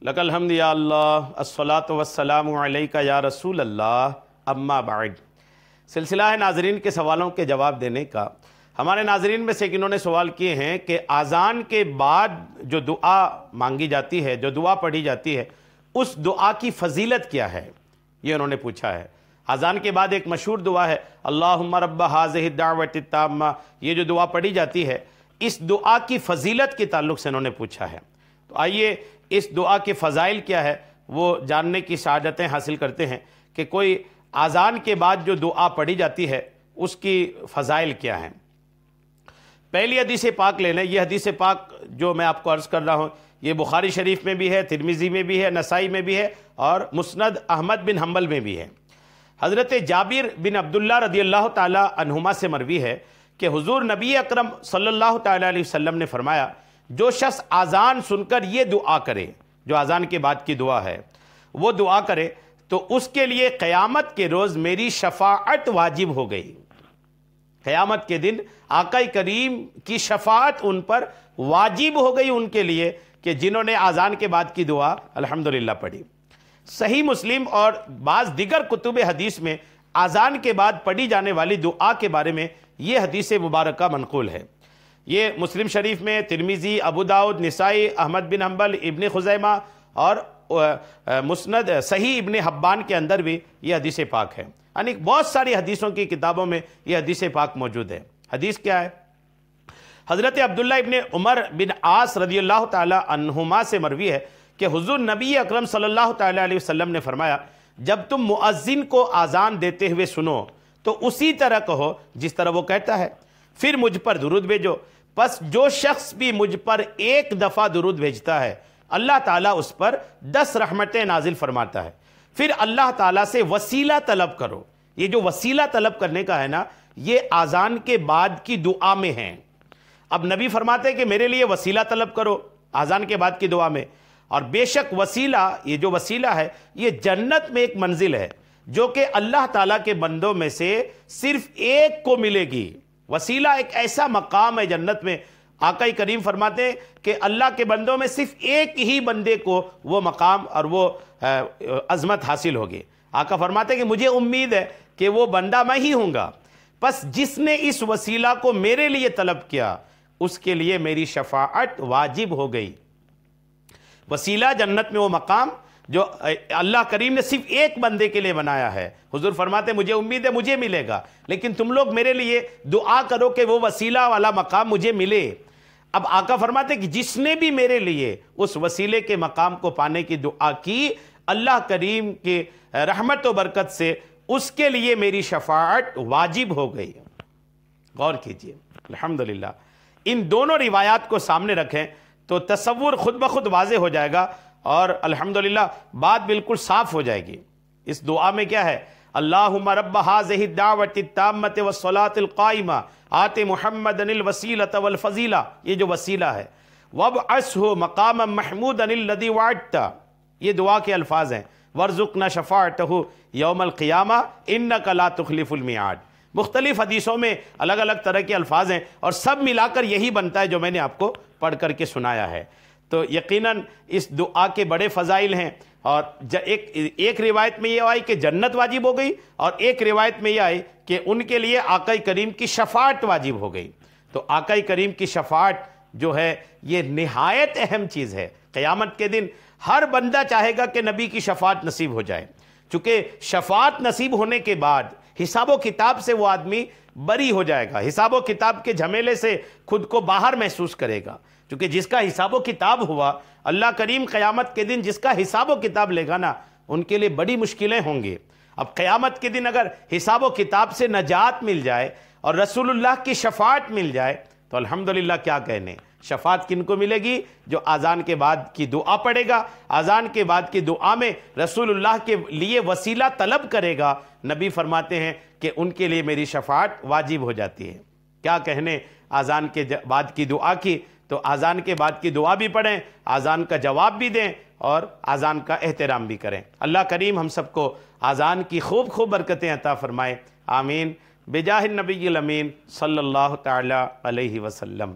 لک الحمد یا اللہ الصلاۃ والسلام علیکہ یا رسول اللہ اما بعد۔ سلسلہ ہے ناظرین کے سوالوں کے جواب دینے کا۔ ہمارے ناظرین میں سے انہوں نے سوال کیے ہیں کہ اذان کے بعد جو دعا مانگی جاتی ہے، جو دعا پڑھی جاتی ہے، اس دعا کی فضیلت کیا ہے، یہ انہوں نے پوچھا ہے۔ اذان کے بعد ایک مشہور دعا ہے اللہم رب ہذہ الدعوۃ التامہ، یہ جو دعا پڑھی جاتی ہے، اس دعا کی فضیلت کے تعلق سے انہوں نے پوچھا ہے۔ تو آئیے اس دعا کے فضائل کیا ہے وہ جاننے کی سعادتیں حاصل کرتے ہیں کہ کوئی اذان کے بعد جو دعا پڑھی جاتی ہے اس کی فضائل کیا ہیں۔ پہلی حدیث پاک لے لیں۔ یہ حدیث پاک جو میں آپ کو عرض کر رہا ہوں یہ بخاری شریف میں بھی ہے، ترمذی میں بھی ہے، نسائی میں بھی ہے اور مسند احمد بن حنبل میں بھی ہے۔ حضرت جابر بن عبداللہ رضی اللہ تعالی عنہما سے مروی ہے کہ حضور نبی اکرم صلی اللہ تعالی علیہ وسلم نے فرمایا، جو شخص اذان سن کر یہ دعا کرے، جو اذان کے بعد کی دعا ہے وہ دعا کرے تو اس کے لیے قیامت کے روز میری شفاعت واجب ہو گئی۔ قیامت کے دن آقا کریم کی شفاعت ان پر واجب ہو گئی، ان کے لیے کہ جنہوں نے اذان کے بعد کی دعا الحمدللہ پڑھی۔ صحیح مسلم اور بعض دیگر کتب حدیث میں اذان کے بعد پڑھی جانے والی دعا کے بارے میں یہ حدیث مبارکہ منقول ہے۔ یہ مسلم شریف میں، ترمذی، ابو داؤد، نسائی، احمد بن حنبل، ابن خزیمہ اور مسند صحیح ابن حبان کے اندر بھی یہ حدیث پاک ہے۔ یعنی بہت ساری حدیثوں کی کتابوں میں یہ حدیث پاک موجود ہے۔ حدیث کیا ہے؟ حضرت عبداللہ ابن عمر بن عاص رضی اللہ تعالی عنہما سے مروی ہے کہ حضور نبی اکرم صلی اللہ تعالی علیہ وسلم نے فرمایا، جب تم مؤذن کو اذان دیتے ہوئے سنو تو اسی طرح کہو جس طرح وہ کہتا ہے، پھر مجھ پر درود بھیجو۔ پس جو شخص بھی مجھ پر ایک دفعہ درود بھیجتا ہے اللہ تعالیٰ اس پر 10 رحمتیں نازل فرماتا ہے۔ پھر اللہ تعالیٰ سے وسیلہ طلب کرو۔ یہ جو وسیلہ طلب کرنے کا ہے نا، یہ اذان کے بعد کی دعا میں ہے۔ اب نبی فرماتے ہیں کہ میرے لیے وسیلہ طلب کرو اذان کے بعد کی دعا میں، اور بے شک وسیلہ، یہ جو وسیلہ ہے یہ جنت میں ایک منزل ہے جو کہ اللہ تعالیٰ کے بندوں میں سے صرف ایک کو ملے گی۔ وسیلہ ایک ایسا مقام ہے جنت میں، آقا کریم فرماتے ہیں کہ اللہ کے بندوں میں صرف ایک ہی بندے کو وہ مقام اور وہ عظمت حاصل ہوگی۔ آقا فرماتے ہیں کہ مجھے امید ہے کہ وہ بندہ میں ہی ہوں گا، پس جس نے اس وسیلہ کو میرے لیے طلب کیا اس کے لیے میری شفاعت واجب ہو گئی۔ وسیلہ جنت میں وہ مقام جو اللہ کریم نے صرف ایک بندے کے لیے بنایا ہے۔ حضور فرماتے ہیں مجھے امید ہے مجھے ملے گا، لیکن تم لوگ میرے لیے دعا کرو کہ وہ وسیلہ والا مقام مجھے ملے۔ اب آقا فرماتے ہیں کہ جس نے بھی میرے لیے اس وسیلے کے مقام کو پانے کی دعا کی، اللہ کریم کی رحمت و برکت سے اس کے لیے میری شفاعت واجب ہو گئی۔ غور کیجئے، الحمدللہ۔ ان دونوں روایات کو سامنے رکھیں تو تصور خود بخود واضح ہو جائے گا اور الحمدللہ بات بالکل صاف ہو جائے گی۔ اس دعا میں کیا ہے؟ اللہم رب ہذہ الدعوۃ التامۃ والصلاۃ القائمہ آت محمدا الوسیلۃ والفضیلہ، یہ جو وسیلہ ہے، وابعثہ مقاما محمودا الذی وعدتہ، یہ دعا کے الفاظ ہیں، وارزقنا شفاعتہ یوم القیامہ انک لا تخلف المیعاد۔ مختلف حدیثوں میں الگ الگ طرح کے الفاظ ہیں اور سب ملا کر یہی بنتا ہے جو میں نے آپ کو پڑھ کر کے سنایا ہے۔ تو یقیناً اس دعا کے بڑے فضائل ہیں، اور ایک روایت میں یہ آئی کہ جنت واجب ہو گئی، اور ایک روایت میں یہ آئی کہ ان کے لیے آقا کریم کی شفاعت واجب ہو گئی۔ تو آقا کریم کی شفاعت جو ہے یہ نہایت اہم چیز ہے۔ قیامت کے دن ہر بندہ چاہے گا کہ نبی کی شفاعت نصیب ہو جائے، چونکہ شفاعت نصیب ہونے کے بعد حساب و کتاب سے وہ آدمی بری ہو جائے گا، حساب و کتاب کے جھمیلے سے خود کو باہر محسوس کرے گا، کیونکہ جس کا حساب و کتاب ہوا، اللہ کریم قیامت کے دن جس کا حساب و کتاب لے گا نا، ان کے لیے بڑی مشکلیں ہوں گی۔ اب قیامت کے دن اگر حساب و کتاب سے نجات مل جائے اور رسول اللہ کی شفاعت مل جائے تو الحمدللہ کیا کہنے۔ شفاعت کن کو ملے گی؟ جو اذان کے بعد کی دعا پڑھے گا، اذان کے بعد کی دعا میں رسول اللہ کے لیے وسیلہ طلب کرے گا۔ نبی فرماتے ہیں کہ ان کے لیے میری شفاعت واجب ہو جاتی ہے۔ کیا کہنے اذان کے بعد کی دعا کی؟ تو اذان کے بعد کی دعا بھی پڑھیں، اذان کا جواب بھی دیں اور اذان کا احترام بھی کریں۔ اللہ کریم ہم سب کو اذان کی خوب خوب برکتیں عطا فرمائے، آمین، بجاہ النبی الامین صلی اللہ تعالی علیہ وسلم۔